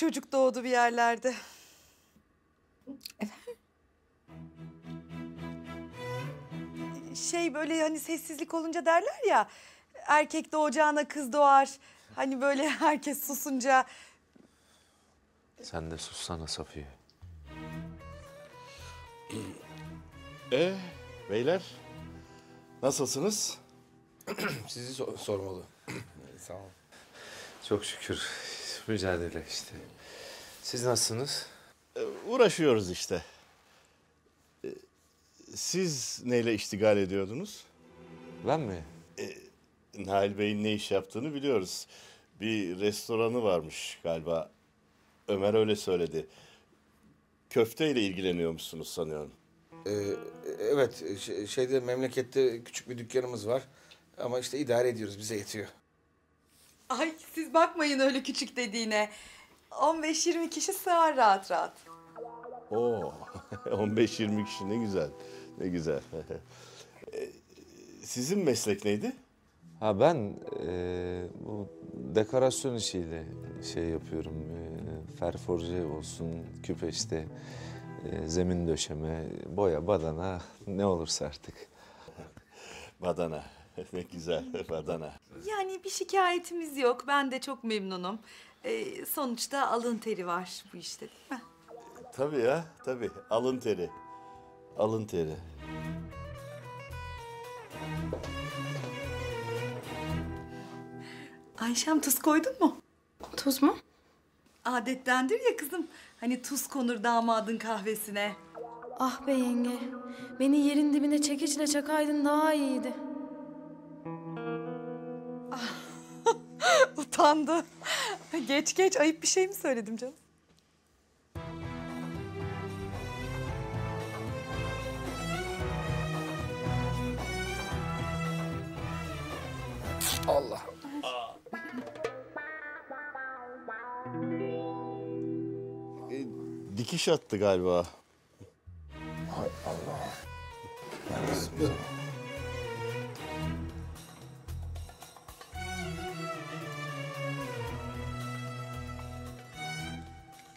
çocuk doğdu bir yerlerde. Efendim? Böyle hani sessizlik olunca derler ya, erkek doğacağına kız doğar. Hani böyle herkes susunca. Sen de sussana Safiye. Beyler, nasılsınız? Sizi sormalı. Sağ olun. Çok şükür. Mücadele işte. Siz nasılsınız? Uğraşıyoruz işte. Siz neyle iştigal ediyordunuz? Ben mi? Nail Bey'in ne iş yaptığını biliyoruz. Bir restoranı varmış galiba. Ömer öyle söyledi. Köfteyle ilgileniyormuşsunuz sanıyorum. Evet, şeyde memlekette küçük bir dükkanımız var. Ama işte idare ediyoruz, bize yetiyor. Ay siz bakmayın öyle küçük dediğine. 15-20 kişi sığar rahat rahat. Oo, 15-20 kişi ne güzel, ne güzel. Sizin meslek neydi? Ha ben bu dekorasyon işiyle şey yapıyorum. Ferforje olsun, küpe işte, zemin döşeme, boya, badana ne olursa artık. Badana, ne güzel badana. Yani bir şikayetimiz yok. Ben de çok memnunum. Sonuçta alın teri var bu işte, değil mi? Tabii ya, tabii. Alın teri. Alın teri. Ayşem tuz koydun mu? Tuz mu? Adettendir ya kızım. Hani tuz konur damadın kahvesine. Ah be yenge. Beni yerin dibine çekiçle çakaydın daha iyiydi. Utandı. Geç ayıp bir şey mi söyledim canım? Allah. Dikiş attı galiba. Hay Allah.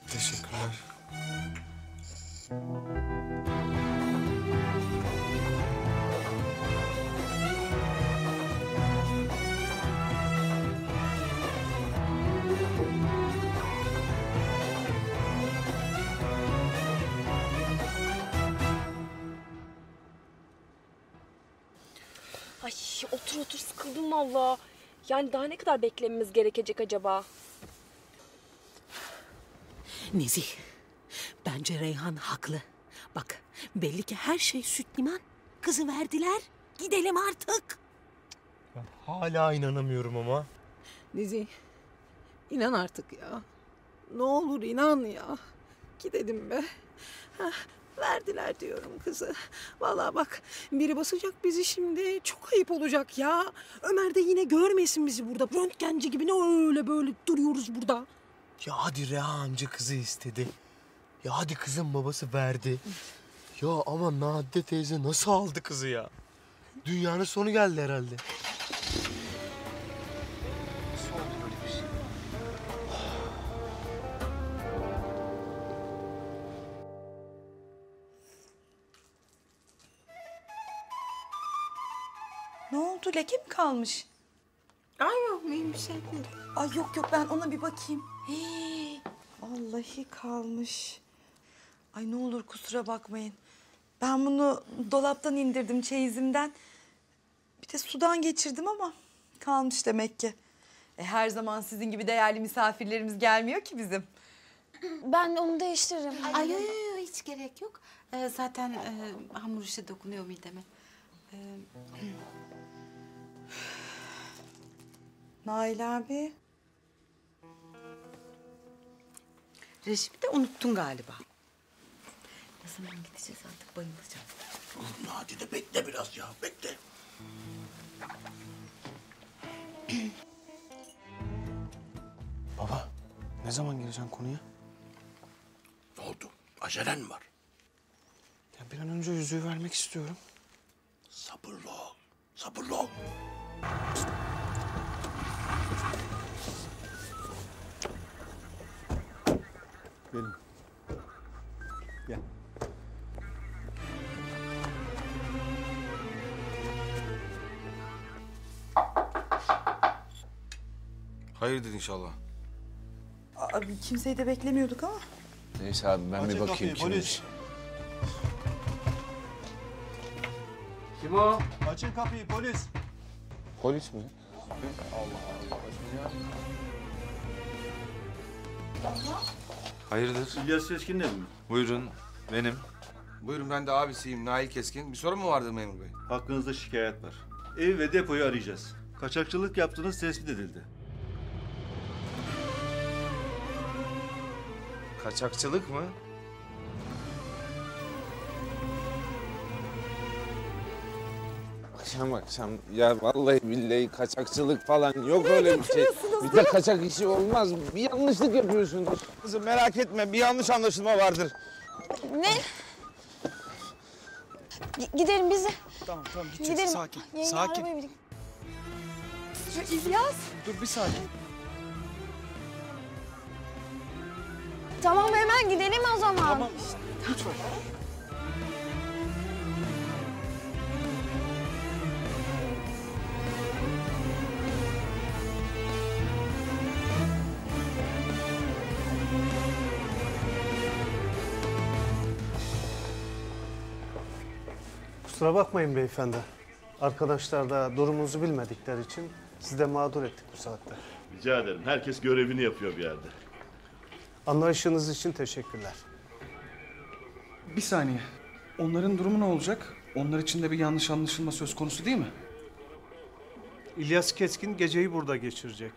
Teşekkürler. Ay otur sıkıldım valla. Yani daha ne kadar beklememiz gerekecek acaba? Nezih, bence Reyhan haklı. Bak, belli ki her şey süt liman. Kızı verdiler, gidelim artık. Hala inanamıyorum ama. Nezih, inan artık ya. Ne olur inan ya. Gidelim be. Hah, verdiler diyorum kızı. Vallahi bak, biri basacak bizi şimdi. Çok ayıp olacak ya. Ömer de yine görmesin bizi burada. Röntgenci gibi ne öyle böyle duruyoruz burada. Ya hadi Reha amca kızı istedi. Ya hadi kızın babası verdi. Ya ama Nadide teyze nasıl aldı kızı ya? Dünyanın sonu geldi herhalde. Nasıl oldu böyle bir şey? Ne oldu? Leke mi kalmış? Ay yok mühim bir şey değil. Ay yok ben ona bir bakayım. Hii, vallahi kalmış. Ay ne olur kusura bakmayın. Ben bunu dolaptan indirdim çeyizimden. Bir de sudan geçirdim ama kalmış demek ki. Her zaman sizin gibi değerli misafirlerimiz gelmiyor ki bizim. Ben onu değiştiririm. Ay yok hiç gerek yok. Zaten hamur işi dokunuyor mideme. Nail abi. Reşit'i de unuttun galiba. Ne zaman gideceğiz artık bayılacağım. Nadide bekle biraz ya, bekle. Baba, ne zaman gireceksin konuya? Ne oldu? Acelen mi var? Ya bir an önce yüzüğü vermek istiyorum. Sabırlı ol, sabırlı ol. Gelin. Gel. Hayırdır inşallah. Abi kimseyi de beklemiyorduk ama. Neyse abi ben bir Açın bakayım kapıyı, kimmiş. polis. Kim o? Açın kapıyı polis. Polis mi? Hayırdır? İlyas Keskin mi? Buyurun benim. Buyurun, ben de abisiyim Nail Keskin. Bir sorun mu vardı memur bey? Hakkınızda şikayet var. Ev ve depoyu arayacağız. Kaçakçılık yaptığınız tespit edildi. Kaçakçılık mı? Akşam ya vallahi billahi kaçakçılık falan yok öyle bir şey. Bir de kaçak işi olmaz. Bir yanlışlık yapıyorsunuz. Kızım merak etme, bir yanlış anlaşılma vardır. Ne? Gidelim biz de. Tamam gideceğiz. Gidelim. Sakin, Yenge, sakin. arabaya bindik. İlyas. Dur bir saniye. Tamam hemen gidelim o zaman. Tamam, lütfen. Kusura bakmayın beyefendi. Arkadaşlar da durumunuzu bilmedikleri için sizi de mağdur ettik bu saatte. Rica ederim. Herkes görevini yapıyor bir yerde. Anlayışınız için teşekkürler. Bir saniye. Onların durumu ne olacak? Onlar için de bir yanlış anlaşılma söz konusu değil mi? İlyas Keskin geceyi burada geçirecek.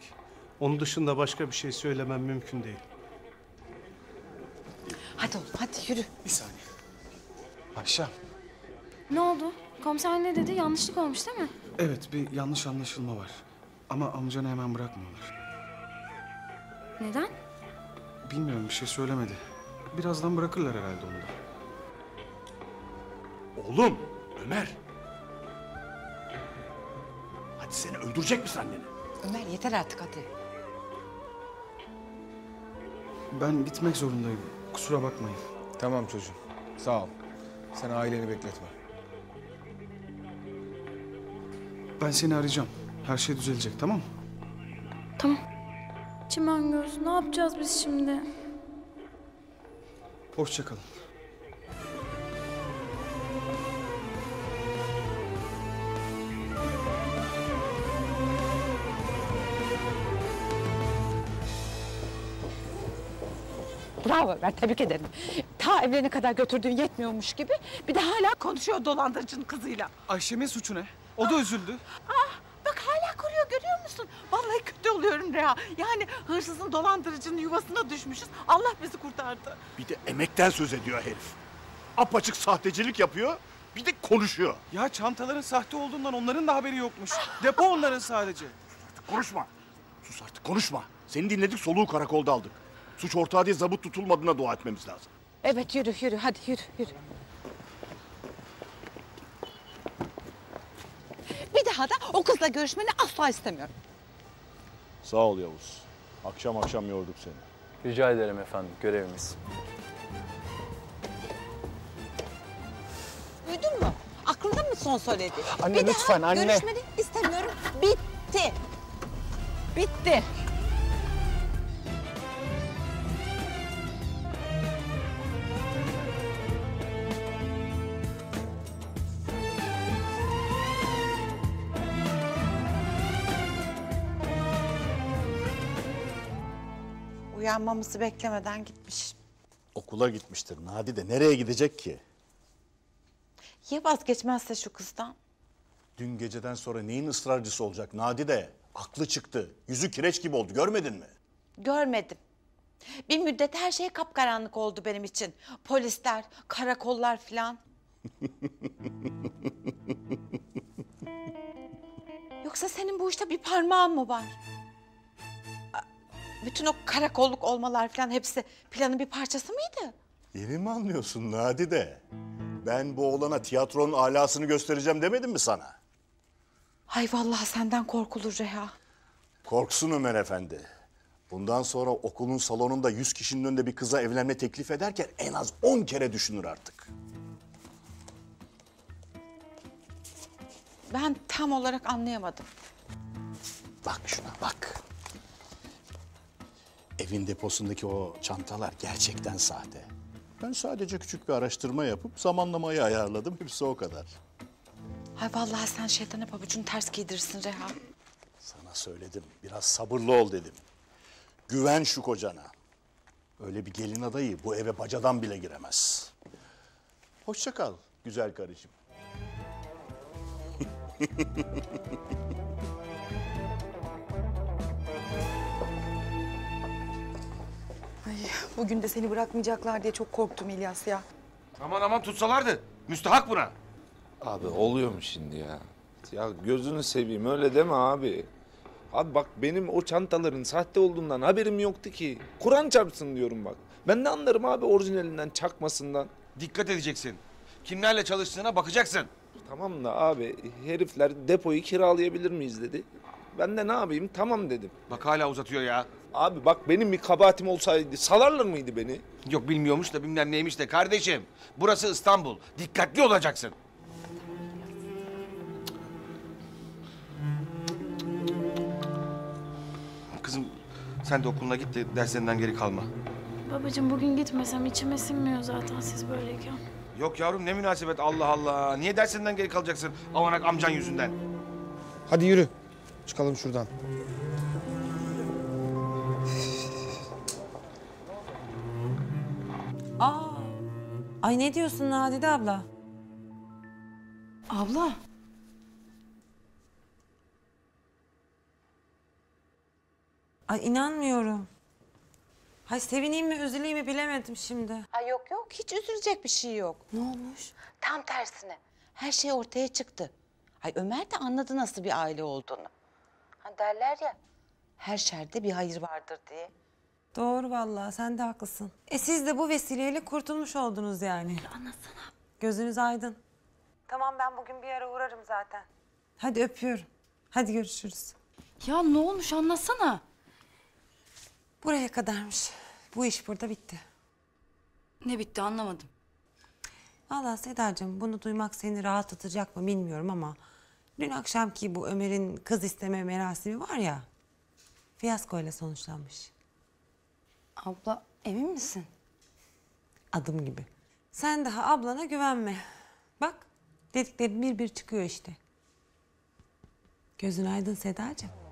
Onun dışında başka bir şey söylemem mümkün değil. Hadi oğlum hadi yürü. Bir saniye. Ayşe. Ne oldu? Komiser ne dedi? Yanlışlık olmuş değil mi? Evet, bir yanlış anlaşılma var. Ama amcanı hemen bırakmıyorlar. Neden? Bilmiyorum, bir şey söylemedi. Birazdan bırakırlar herhalde onu da. Oğlum, Ömer. Hadi seni öldürecek misin anneni? Ömer yeter artık hadi. Ben gitmek zorundayım. Kusura bakmayın. Tamam çocuğum, sağ ol. Sen aileni bekletme. Ben seni arayacağım. Her şey düzelecek, tamam mı? Tamam. Çimengöz ne yapacağız biz şimdi? Hoşça kalın. Bravo Ömer, tebrik ederim. Ta evlerine kadar götürdüğün yetmiyormuş gibi bir de hala konuşuyor dolandırıcının kızıyla. Ayşem'in suçu ne? O da üzüldü. Bak hala koruyor, görüyor musun? Vallahi kötü oluyorum Reha. Yani hırsızın dolandırıcının yuvasına düşmüşüz. Allah bizi kurtardı. Bir de emekten söz ediyor herif. Apaçık sahtecilik yapıyor, bir de konuşuyor. Ya çantaların sahte olduğundan onların da haberi yokmuş. Depo onların sadece. Konuşma. Sus artık, konuşma. Seni dinledik, soluğu karakolda aldık. Suç ortağı diye zabıt tutulmadığına dua etmemiz lazım. Evet yürü hadi yürü. Bir daha da o kızla görüşmeni asla istemiyorum. Sağ ol Yavuz. Akşam akşam yorduk seni. Rica ederim efendim, görevimiz. Duydun mu? Aklında mı son söyledi? Anne, bir lütfen, daha anne. görüşmeni istemiyorum. Bitti. Bitti. Uyanmamızı beklemeden gitmiş. Okula gitmiştir Nadide. Nereye gidecek ki? Ya vazgeçmezse şu kızdan? Dün geceden sonra neyin ısrarcısı olacak Nadide? Aklı çıktı. Yüzü kireç gibi oldu. Görmedin mi? Görmedim. Bir müddet her şey kapkaranlık oldu benim için. Polisler, karakollar filan. Yoksa senin bu işte bir parmağın mı var? Bütün o karakolluk olmalar filan hepsi planın bir parçası mıydı? Yeni mi anlıyorsun Nadide? Ben bu oğlana tiyatronun alasını göstereceğim demedim mi sana? Ay vallahi senden korkulur Reha. Korksun Ömer Efendi. Bundan sonra okulun salonunda 100 kişinin önünde bir kıza evlenme teklif ederken en az 10 kere düşünür artık. Ben tam olarak anlayamadım. Bak şuna bak. Evin deposundaki o çantalar gerçekten sahte. Ben sadece küçük bir araştırma yapıp zamanlamayı ayarladım. Hepsi o kadar. Ay vallahi sen şeytana pabucunu ters giydirirsin Reha. Sana söyledim. Biraz sabırlı ol dedim. Güven şu kocana. Öyle bir gelin adayı bu eve bacadan bile giremez. Hoşça kal güzel karıcığım. Ay, bugün de seni bırakmayacaklar diye çok korktum İlyas ya. Aman aman tutsalardı. Müstahak buna. Abi oluyor mu şimdi ya? Ya gözünü seveyim öyle deme abi. Abi bak benim o çantaların sahte olduğundan haberim yoktu ki. Kur'an çarpsın diyorum bak. Ben ne anlarım abi orijinalinden çakmasından. Dikkat edeceksin. Kimlerle çalıştığına bakacaksın. Tamam da abi herifler depoyu kiralayabilir miyiz dedi. Ben de ne yapayım tamam dedim. Bak hala uzatıyor ya. Abi bak benim bir kabahatim olsaydı salarlar mıydı beni? Yok bilmiyormuş da bilmem neymiş de kardeşim. Burası İstanbul. Dikkatli olacaksın. Kızım sen de okuluna git de derslerinden geri kalma. Babacığım bugün gitmesem içime sinmiyor zaten siz böyleyken. Yok yavrum ne münasebet Allah Allah. Niye dersinden geri kalacaksın avanak amcan yüzünden? Hadi yürü. Çıkalım şuradan. Aa, ay ne diyorsun Nadide abla? Abla. Ay inanmıyorum. Hay sevineyim mi üzüleyim mi bilemedim şimdi. Ay yok yok hiç üzülecek bir şey yok. Ne olmuş? Tam tersine her şey ortaya çıktı. Ay Ömer de anladı nasıl bir aile olduğunu. Hani derler ya her şerde bir hayır vardır diye. Doğru vallahi sen de haklısın. Siz de bu vesileyle kurtulmuş oldunuz yani. Anlatsana. Gözünüz aydın. Tamam ben bugün bir ara uğrarım zaten. Hadi öpüyorum. Hadi görüşürüz. Ya ne olmuş anlatsana. Buraya kadarmış. Bu iş burada bitti. Ne bitti anlamadım. Vallahi Sedacığım bunu duymak seni rahatlatacak mı bilmiyorum ama... ...dün akşamki bu Ömer'in kız isteme merasimi var ya... ...fiyaskoyla sonuçlanmış. Abla emin misin? Adım gibi. Sen daha ablana güvenme. Bak dediklerin bir bir çıkıyor işte. Gözün aydın Sedacığım.